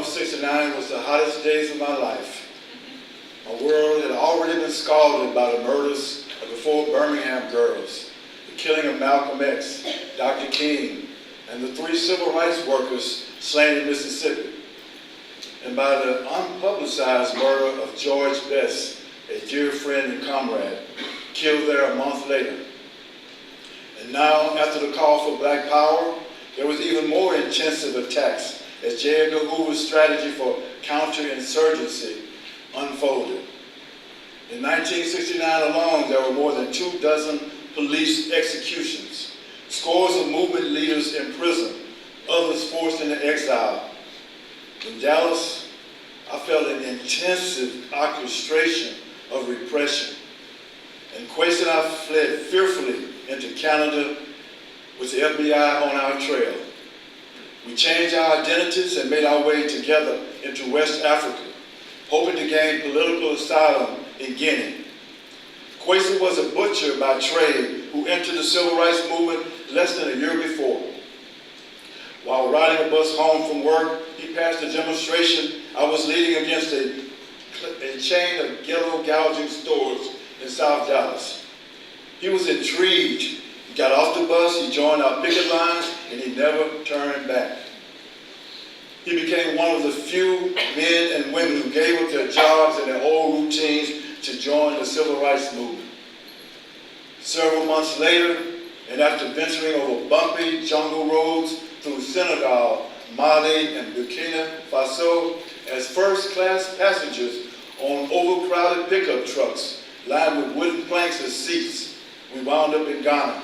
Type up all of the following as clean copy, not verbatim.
of '69 was the hottest days of my life. My world had already been scalded by the murders of the 4 Birmingham girls, the killing of Malcolm X, Dr. King, and the 3 civil rights workers slain in Mississippi, and by the unpublicized murder of George Best, a dear friend and comrade, killed there a month later. And now, after the call for Black Power, there was even more intensive attacks as J. Edgar Hoover's strategy for counterinsurgency unfolded. In 1969 alone, there were more than 24 police executions, scores of movement leaders imprisoned, others forced into exile. In Dallas, I felt an intensive orchestration of repression, and Quayce and I fled fearfully into Canada with the FBI on our trail. We changed our identities and made our way together into West Africa, hoping to gain political asylum in Guinea. Quayce was a butcher by trade who entered the civil rights movement less than a year before. While riding a bus home from work, he passed a demonstration I was leading against a chain of ghetto gouging stores in South Dallas. He was intrigued. He got off the bus, he joined our picket lines, and he never turned back. He became one of the few men and women who gave up their jobs and their old routines to join the civil rights movement. Several months later, and after venturing over bumpy jungle roads through Senegal, Mali, and Burkina Faso as first-class passengers on overcrowded pickup trucks lined with wooden planks as seats, we wound up in Ghana.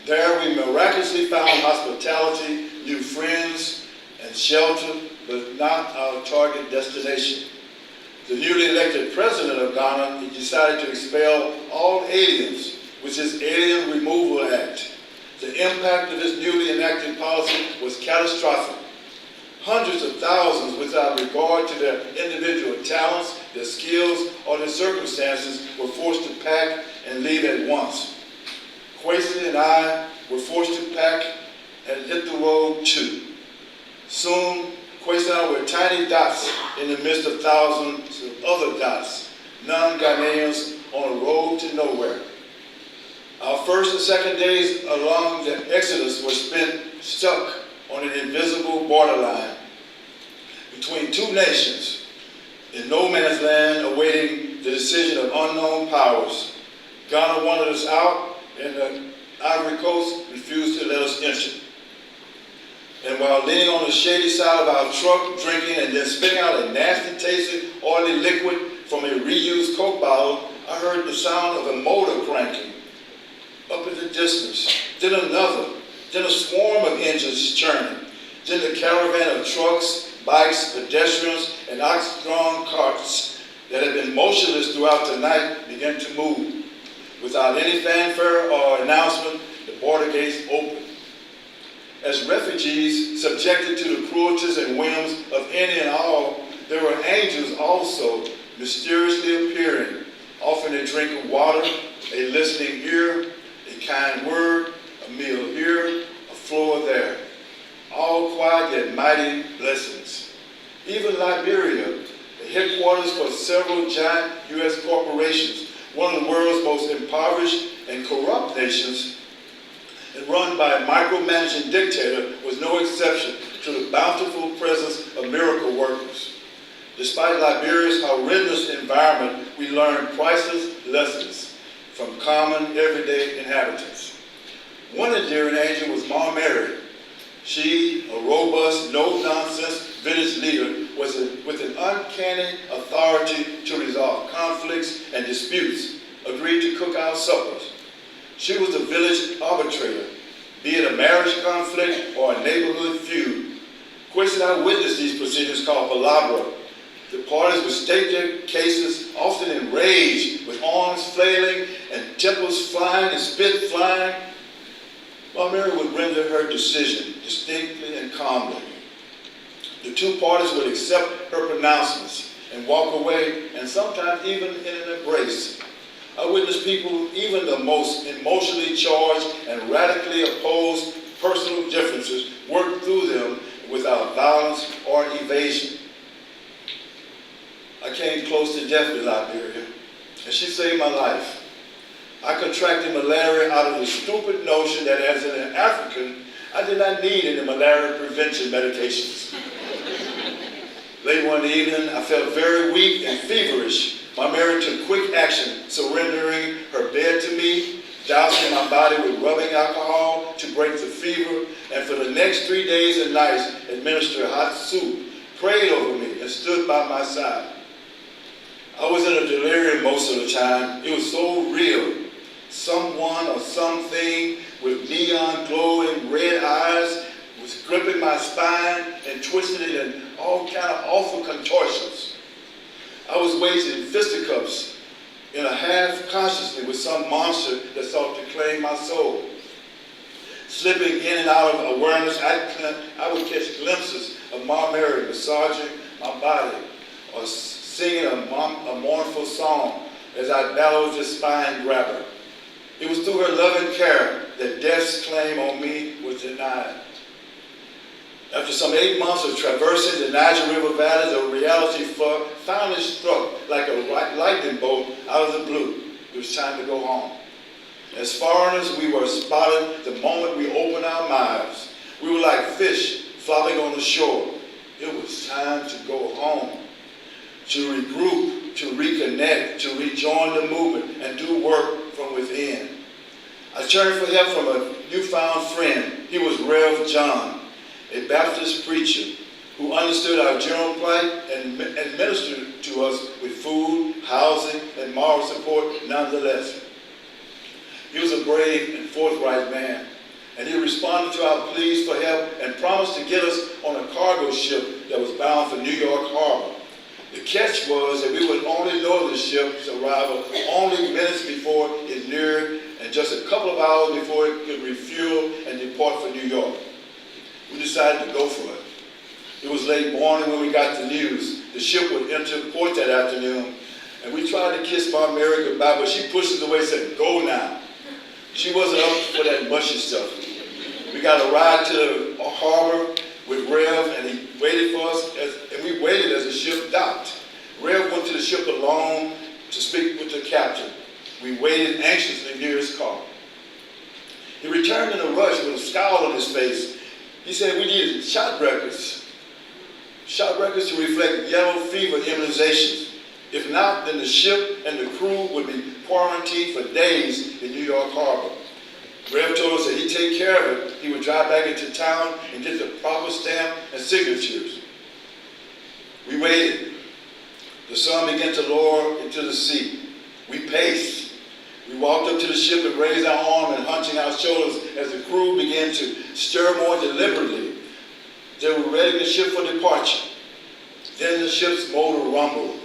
There we miraculously found hospitality, new friends, and shelter, but not our target destination. The newly elected president of Ghana, he decided to expel all aliens with his Alien Removal Act. The impact of his newly enacted policy was catastrophic. Hundreds of thousands, without regard to their individual talents, their skills, or their circumstances, were forced to pack and leave at once. Quayce and I were forced to pack and hit the road too. Soon, Quayce and I were tiny dots in the midst of thousands of other dots, non-Ghanaians on a road to nowhere. Our first and second days along the exodus were spent stuck on an invisible borderline between 2 nations, in no man's land awaiting the decision of unknown powers. Ghana wanted us out, and the Ivory Coast refused to let us enter. And while leaning on the shady side of our truck, drinking and then spitting out a nasty tasting oily liquid from a reused Coke bottle, I heard the sound of a motor cranking up in the distance, then another, then a swarm of engines churning, then the caravan of trucks, bikes, pedestrians, and ox-drawn carts that had been motionless throughout the night began to move. Without any fanfare or announcement, the border gates opened. As refugees subjected to the cruelties and whims of any and all, there were angels also mysteriously appearing, offering a drink of water, a listening ear, a kind word, a meal here, a floor there. All quiet yet mighty blessings. Even Liberia, the headquarters for several giant U.S. corporations, one of the world's most impoverished and corrupt nations, and run by a micromanaging dictator, was no exception to the bountiful presence of miracle workers. Despite Liberia's horrendous environment, we learned priceless lessons from common, everyday inhabitants. One endearing angel was Ma Mary. She, a robust, no-nonsense village leader, was with an uncanny authority to resolve conflicts and disputes, agreed to cook our suppers. She was the village arbitrator, be it a marriage conflict or a neighborhood feud. Quayce and I witnessed these proceedings called palabra. The parties would state their cases, often enraged, with arms flailing and tempers flying and spit flying. Ma Mary would render her decision distinctly and calmly. The 2 parties would accept her pronouncements and walk away, and sometimes even in an embrace. I witnessed people, even the most emotionally charged and radically opposed personal differences, work through them without violence or evasion. I came close to death in Liberia, and she saved my life. I contracted malaria out of the stupid notion that as an African, I did not need any malaria prevention medications. Late one evening, I felt very weak and feverish. My Mary took quick action, surrendering her bed to me, dousing my body with rubbing alcohol to break the fever, and for the next 3 days and nights, administered hot soup, prayed over me, and stood by my side. I was in a delirium most of the time. It was so real. Someone or something with neon glowing red eyes was gripping my spine and twisting it in all kind of awful contortions. I was waging fisticuffs in a half consciously with some monster that sought to claim my soul. Slipping in and out of awareness, I would catch glimpses of Ma Mary massaging my body or singing a mournful song as I bellowed the spine grabber. It was through her loving care that death's claim on me was denied. After some 8 months of traversing the Niger River Valley, the reality finally struck like a lightning bolt out of the blue. It was time to go home. As foreigners, we were spotted the moment we opened our mouths. We were like fish flopping on the shore. It was time to go home, to regroup, to reconnect, to rejoin the movement and do work from within. I turned for help from a newfound friend. He was Rev John, a Baptist preacher who understood our general plight and ministered to us with food, housing, and moral support nonetheless. He was a brave and forthright man, and he responded to our pleas for help and promised to get us on a cargo ship that was bound for New York Harbor. The catch was that we would only know the ship's arrival only minutes before it neared and just a couple of hours before it could refuel and depart for New York. We decided to go for it. It was late morning when we got the news. The ship would enter port that afternoon, and we tried to kiss Ma Mary goodbye, but she pushed us away and said, "Go now." She wasn't up for that mushy stuff. We got a ride to the harbor with Rev, and he waited for us, and we waited as the ship docked. Rev went to the ship alone to speak with the captain. We waited anxiously near his car. He returned in a rush with a scowl on his face. He said we needed shot records to reflect yellow fever immunizations. If not, then the ship and the crew would be quarantined for days in New York Harbor. Rev told us that he'd take care of it. He would drive back into town and get the proper stamp and signatures. We waited. The sun began to lower into the sea. We paced. We walked up to the ship and raised our arm and hunching our shoulders as the crew began to stir more deliberately. They were readying the ship for departure. Then the ship's motor rumbled.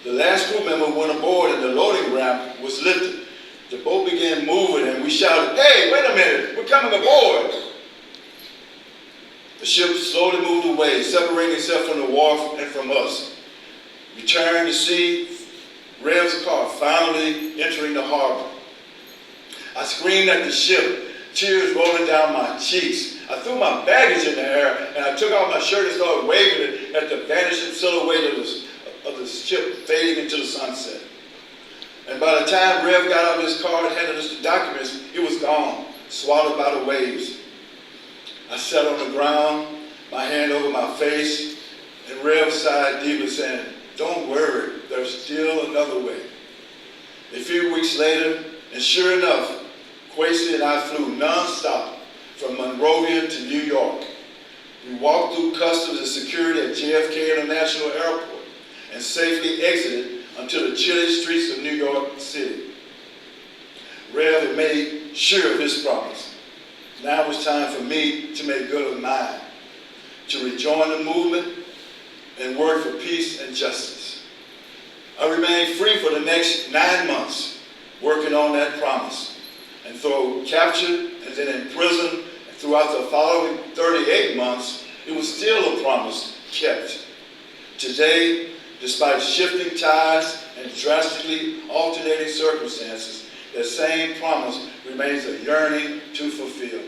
The last crew member went aboard and the loading ramp was lifted. The boat began moving and we shouted, "Hey, wait a minute, we're coming aboard." The ship slowly moved away, separating itself from the wharf and from us. We turned to see Rev's car finally entering the harbor. I screamed at the ship, tears rolling down my cheeks. I threw my baggage in the air and I took off my shirt and started waving it at the vanishing silhouette of the ship fading into the sunset. And by the time Rev got out of his car and handed us the documents, it was gone, swallowed by the waves. I sat on the ground, my hand over my face, and Rev sighed deeply, saying, "Don't worry, there's still another way." A few weeks later, and sure enough, Kwesi and I flew nonstop from Monrovia to New York. We walked through customs and security at JFK International Airport and safely exited until the chilly streets of New York City. Rev had made sure of his promise. Now it was time for me to make good of mine, to rejoin the movement and work for peace and justice. I remained free for the next 9 months, working on that promise. And though captured and then in prison throughout the following 38 months, it was still a promise kept. Today, despite shifting tides and drastically alternating circumstances, that same promise remains a yearning to fulfill.